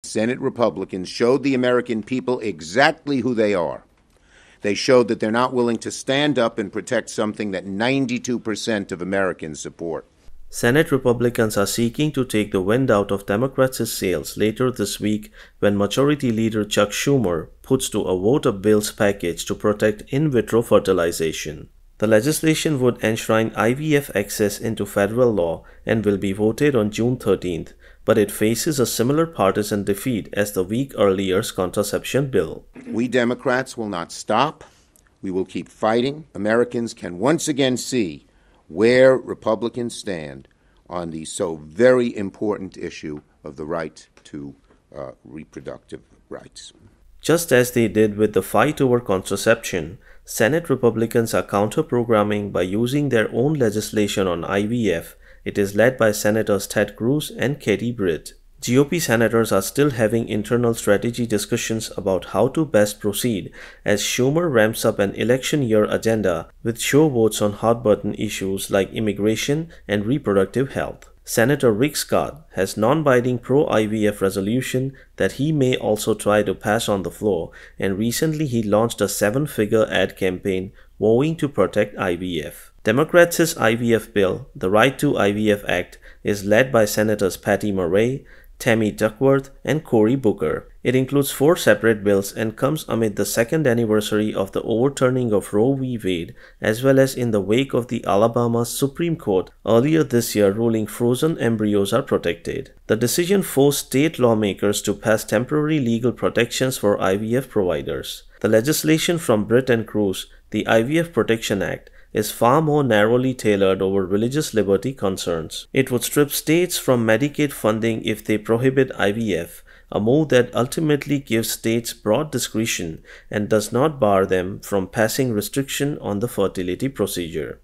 Senate Republicans showed the American people exactly who they are. They showed that they're not willing to stand up and protect something that 92% of Americans support. Senate Republicans are seeking to take the wind out of Democrats' sails later this week when Majority Leader Chuck Schumer puts to a vote a bill's package to protect in vitro fertilization. The legislation would enshrine IVF access into federal law and will be voted on June 13th, but it faces a similar partisan defeat as the week earlier's contraception bill. We Democrats will not stop. We will keep fighting. Americans can once again see where Republicans stand on the so very important issue of the right to reproductive rights. Just as they did with the fight over contraception, Senate Republicans are counter-programming by using their own legislation on IVF. It is led by Senators Ted Cruz and Katie Britt. GOP senators are still having internal strategy discussions about how to best proceed as Schumer ramps up an election year agenda with show votes on hot-button issues like immigration and reproductive health. Senator Rick Scott has non-binding pro-IVF resolution that he may also try to pass on the floor, and recently he launched a 7-figure ad campaign vowing to protect IVF. Democrats' IVF bill, the Right to IVF Act, is led by Senators Patty Murray, Tammy Duckworth, and Cory Booker. It includes 4 separate bills and comes amid the 2nd anniversary of the overturning of Roe v. Wade, as well as in the wake of the Alabama Supreme Court earlier this year ruling frozen embryos are protected. The decision forced state lawmakers to pass temporary legal protections for IVF providers. The legislation from Britt and Cruz, the IVF Protection Act, is far more narrowly tailored over religious liberty concerns. It would strip states from Medicaid funding if they prohibit IVF, a move that ultimately gives states broad discretion and does not bar them from passing restriction on the fertility procedure.